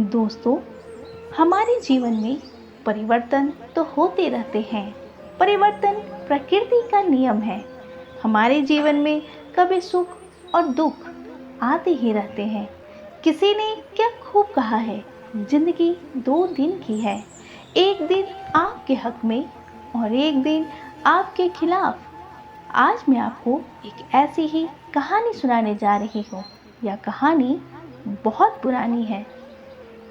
दोस्तों, हमारे जीवन में परिवर्तन तो होते रहते हैं। परिवर्तन प्रकृति का नियम है। हमारे जीवन में कभी सुख और दुख आते ही रहते हैं। किसी ने क्या खूब कहा है, जिंदगी 2 दिन की है। एक दिन आपके हक में और एक दिन आपके खिलाफ। आज मैं आपको एक ऐसी ही कहानी सुनाने जा रही हूँ। यह कहानी बहुत पुरानी है।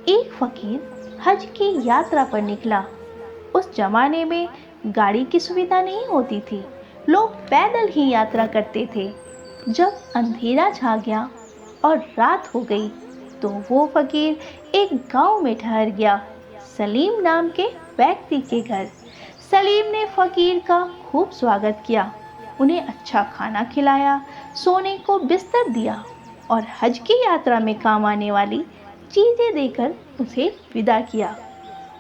एक फकीर हज की यात्रा पर निकला। उस जमाने में गाड़ी की सुविधा नहीं होती थी। लोग पैदल ही यात्रा करते थे। जब अंधेरा छा गया और रात हो गई तो वो फकीर एक गांव में ठहर गया, सलीम नाम के व्यक्ति के घर। सलीम ने फकीर का खूब स्वागत किया, उन्हें अच्छा खाना खिलाया, सोने को बिस्तर दिया और हज की यात्रा में काम आने वाली चीजें देकर उसे विदा किया।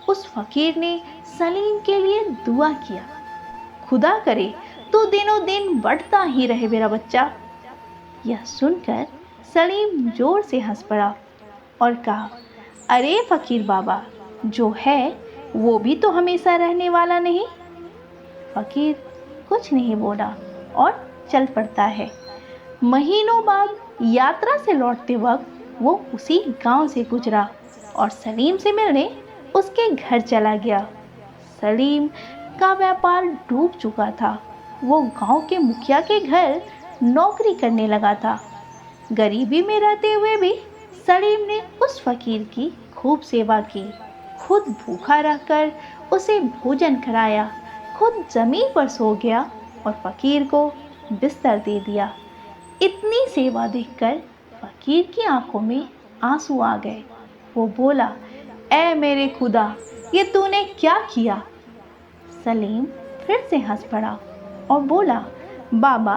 उस फकीर ने सलीम के लिए दुआ किया, खुदा करे तू दिनों दिन बढ़ता ही रहे मेरा बच्चा। यह सुनकर सलीम जोर से हंस पड़ा और कहा, अरे फकीर बाबा, जो है वो भी तो हमेशा रहने वाला नहीं। फकीर कुछ नहीं बोला और चल पड़ता है। महीनों बाद यात्रा से लौटते वक्त वो उसी गांव से गुजरा और सलीम से मिलने उसके घर चला गया। सलीम का व्यापार डूब चुका था। वो गांव के मुखिया के घर नौकरी करने लगा था। गरीबी में रहते हुए भी सलीम ने उस फकीर की खूब सेवा की। खुद भूखा रहकर उसे भोजन कराया, खुद जमीन पर सो गया और फकीर को बिस्तर दे दिया। इतनी सेवा देखकर फकीर की आंखों में आंसू आ गए। वो बोला, ऐ मेरे खुदा, ये तूने क्या किया। सलीम फिर से हंस पड़ा और बोला, बाबा,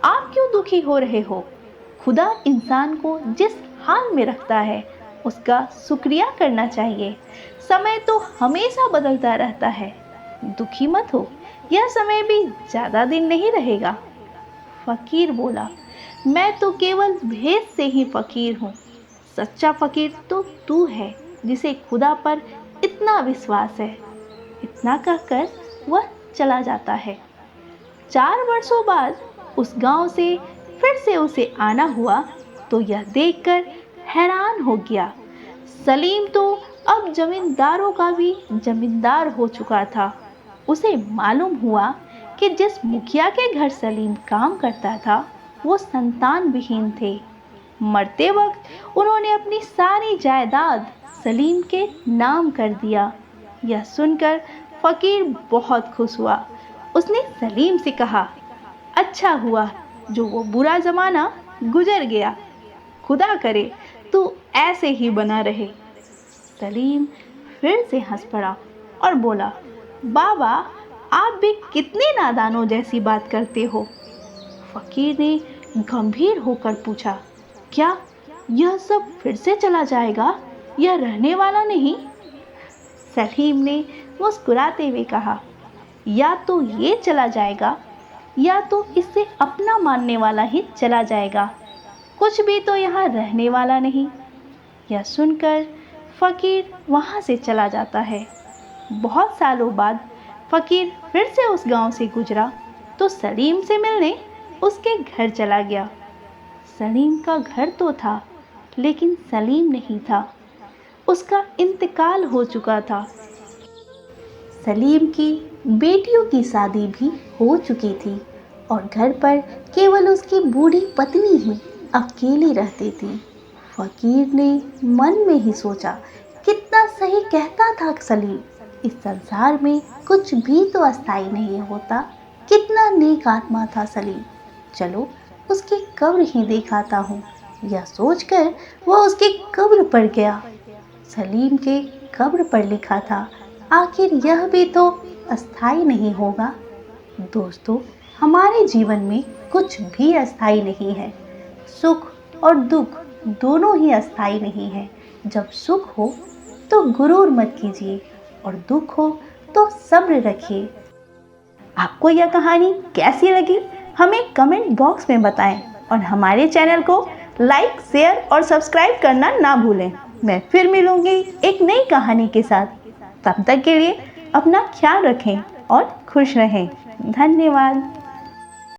आप क्यों दुखी हो रहे हो। खुदा इंसान को जिस हाल में रखता है उसका शुक्रिया करना चाहिए। समय तो हमेशा बदलता रहता है। दुखी मत हो, यह समय भी ज़्यादा दिन नहीं रहेगा। फकीर बोला, मैं तो केवल भेद से ही फकीर हूँ। सच्चा फकीर तो तू है, जिसे खुदा पर इतना विश्वास है। इतना कहकर वह चला जाता है। 4 वर्षों बाद उस गांव से फिर से उसे आना हुआ तो यह देखकर हैरान हो गया। सलीम तो अब जमींदारों का भी जमींदार हो चुका था। उसे मालूम हुआ कि जिस मुखिया के घर सलीम काम करता था वो संतान विहीन थे। मरते वक्त उन्होंने अपनी सारी जायदाद सलीम के नाम कर दिया। यह सुनकर फकीर बहुत खुश हुआ। उसने सलीम से कहा, अच्छा हुआ जो वो बुरा ज़माना गुजर गया। खुदा करे तू ऐसे ही बना रहे। सलीम फिर से हंस पड़ा और बोला, बाबा, आप भी कितने नादानों जैसी बात करते हो। फकीर ने गंभीर होकर पूछा, क्या यह सब फिर से चला जाएगा, यह रहने वाला नहीं। सलीम ने मुस्कुराते हुए कहा, या तो ये चला जाएगा या तो इससे अपना मानने वाला ही चला जाएगा। कुछ भी तो यहाँ रहने वाला नहीं। यह सुनकर फकीर वहाँ से चला जाता है। बहुत सालों बाद फकीर फिर से उस गांव से गुजरा तो सलीम से मिलने उसके घर चला गया। सलीम का घर तो था, लेकिन सलीम नहीं था। उसका इंतकाल हो चुका था। सलीम की बेटियों की शादी भी हो चुकी थी और घर पर केवल उसकी बूढ़ी पत्नी ही अकेली रहती थी। फकीर ने मन में ही सोचा, कितना सही कहता था सलीम, इस संसार में कुछ भी तो अस्थाई नहीं होता। कितना नेक आत्मा था सलीम, चलो उसकी कब्र ही देख आता हूँ। यह सोचकर वह उसकी कब्र पर गया। सलीम के कब्र पर लिखा था, आखिर यह भी तो अस्थाई नहीं होगा। दोस्तों, हमारे जीवन में कुछ भी अस्थाई नहीं है। सुख और दुख दोनों ही अस्थाई नहीं है। जब सुख हो तो गुरूर मत कीजिए और दुख हो तो सब्र रखिए। आपको यह कहानी कैसी लगी हमें कमेंट बॉक्स में बताएं और हमारे चैनल को लाइक, शेयर और सब्सक्राइब करना ना भूलें। मैं फिर मिलूंगी एक नई कहानी के साथ। तब तक के लिए अपना ख्याल रखें और खुश रहें। धन्यवाद।